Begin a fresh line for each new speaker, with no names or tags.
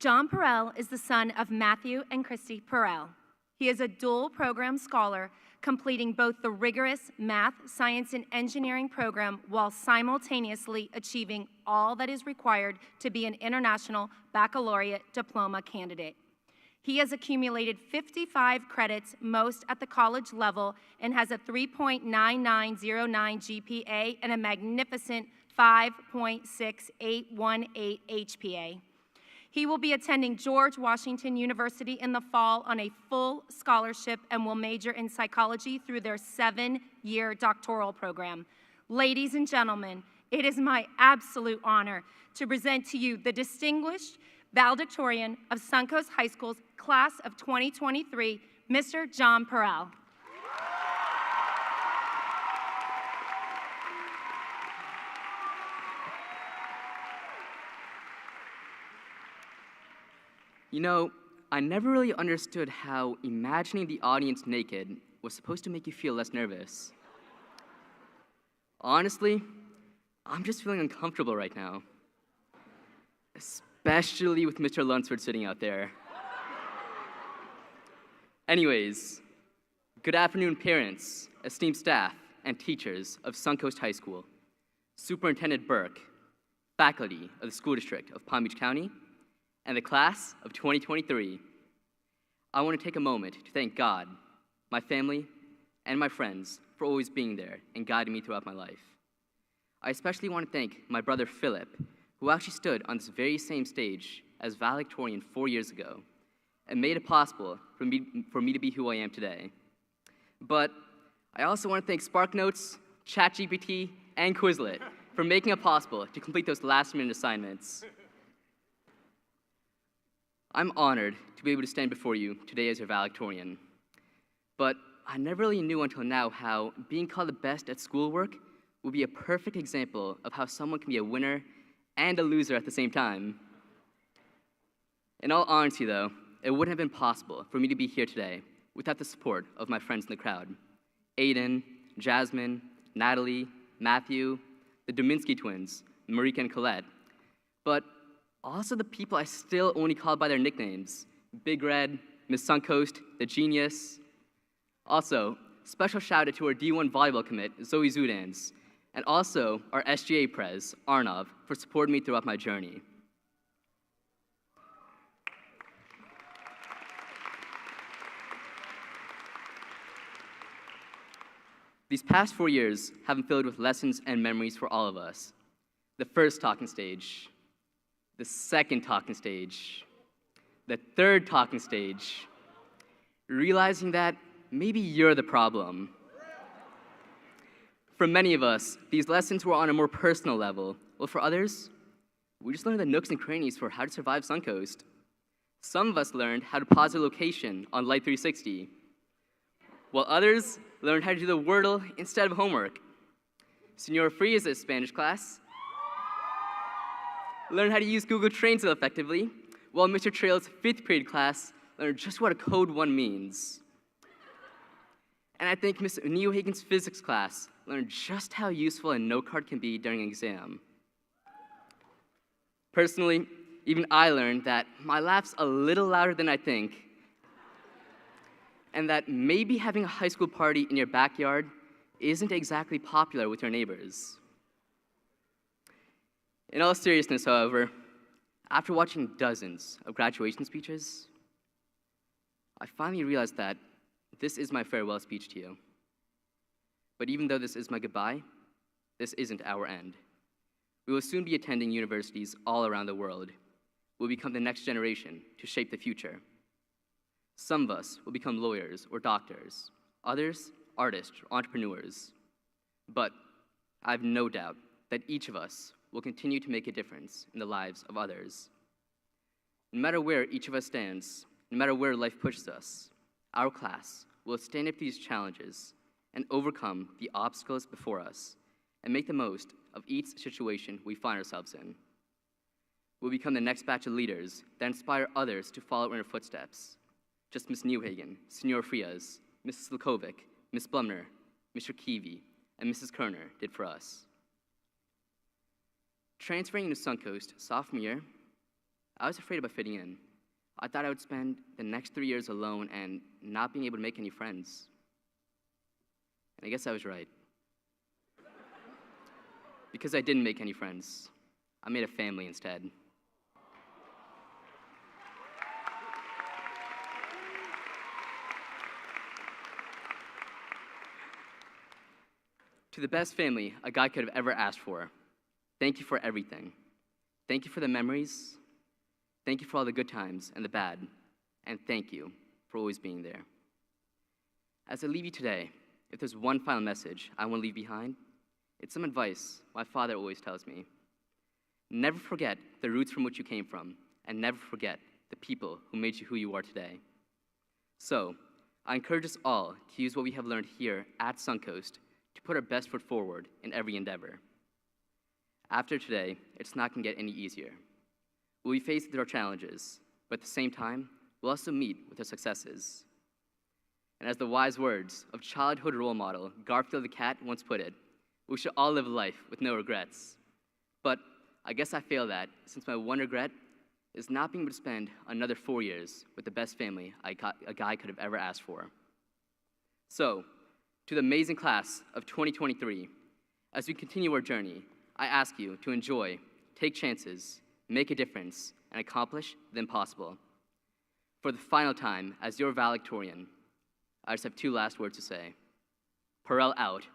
John Parel is the son of Matthew and Christy Parel. He is a dual program scholar, completing both the rigorous math, science, and engineering program while simultaneously achieving all that is required to be an international baccalaureate diploma candidate. He has accumulated 55 credits, most at the college level, and has a 3.9909 GPA and a magnificent 5.6818 HPA. He will be attending George Washington University in the fall on a full scholarship and will major in psychology through their 7-year doctoral program. Ladies and gentlemen, it is my absolute honor to present to you the distinguished valedictorian of Suncoast High School's class of 2023, Mr. John Parel.
You know, I never really understood how imagining the audience naked was supposed to make you feel less nervous. Honestly, I'm just feeling uncomfortable right now. Especially with Mr. Lunsford sitting out there. Anyways, good afternoon, parents, esteemed staff, and teachers of Suncoast High School, Superintendent Burke, faculty of the School District of Palm Beach County, and the class of 2023. I want to take a moment to thank God, my family, and my friends for always being there and guiding me throughout my life. I especially want to thank my brother Philip, who actually stood on this very same stage as valedictorian 4 years ago and made it possible for me to be who I am today. But I also want to thank SparkNotes, ChatGPT, and Quizlet for making it possible to complete those last-minute assignments. I'm honored to be able to stand before you today as your valedictorian. But I never really knew until now how being called the best at schoolwork would be a perfect example of how someone can be a winner and a loser at the same time. In all honesty, though, it wouldn't have been possible for me to be here today without the support of my friends in the crowd. Aiden, Jasmine, Natalie, Matthew, the Dominski twins, Marika and Colette. But also the people I still only call by their nicknames, Big Red, Miss Suncoast, the Genius. Also, special shout out to our D1 volleyball commit, Zoe Zudans, and also our SGA Prez, Arnav, for supporting me throughout my journey. These past 4 years have been filled with lessons and memories for all of us. The first talking stage, the second talking stage, the third talking stage, realizing that maybe you're the problem. For many of us, these lessons were on a more personal level, while for others, we just learned the nooks and crannies for how to survive Suncoast. Some of us learned how to pause their location on Light 360, while others learned how to do the Wordle instead of homework. Senor Frias' Spanish class learned how to use Google Translate effectively, while Mr. Trail's 5th period class learned just what a code 1 means. And I think Ms. Neohagen's physics class learned just how useful a note card can be during an exam. Personally, even I learned that my laugh's a little louder than I think, and that maybe having a high school party in your backyard isn't exactly popular with your neighbors. In all seriousness, however, after watching dozens of graduation speeches, I finally realized that this is my farewell speech to you. But even though this is my goodbye, this isn't our end. We will soon be attending universities all around the world. We'll become the next generation to shape the future. Some of us will become lawyers or doctors, others, artists or entrepreneurs. But I have no doubt that each of us will continue to make a difference in the lives of others. No matter where each of us stands, no matter where life pushes us, our class will stand up to these challenges and overcome the obstacles before us and make the most of each situation we find ourselves in. We'll become the next batch of leaders that inspire others to follow in our footsteps, just Ms. Newhagen, Senor Frias, Mrs. Lukovic, Ms. Blumner, Mr. Keevy, and Mrs. Kerner did for us. Transferring into Suncoast sophomore year, I was afraid about fitting in. I thought I would spend the next 3 years alone and not being able to make any friends. And I guess I was right. Because I didn't make any friends, I made a family instead. To the best family a guy could have ever asked for, thank you for everything. Thank you for the memories. Thank you for all the good times and the bad. And thank you for always being there. As I leave you today, if there's one final message I want to leave behind, it's some advice my father always tells me. Never forget the roots from which you came from, and never forget the people who made you who you are today. So, I encourage us all to use what we have learned here at Suncoast to put our best foot forward in every endeavor. After today, it's not going to get any easier. We'll be faced with our challenges, but at the same time, we'll also meet with our successes. And as the wise words of childhood role model Garfield the cat once put it, we should all live life with no regrets. But I guess I failed that, since my one regret is not being able to spend another 4 years with the best family a guy could have ever asked for. So, to the amazing class of 2023, as we continue our journey, I ask you to enjoy, take chances, make a difference, and accomplish the impossible. For the final time, as your valedictorian, I just have 2 last words to say. Parel out.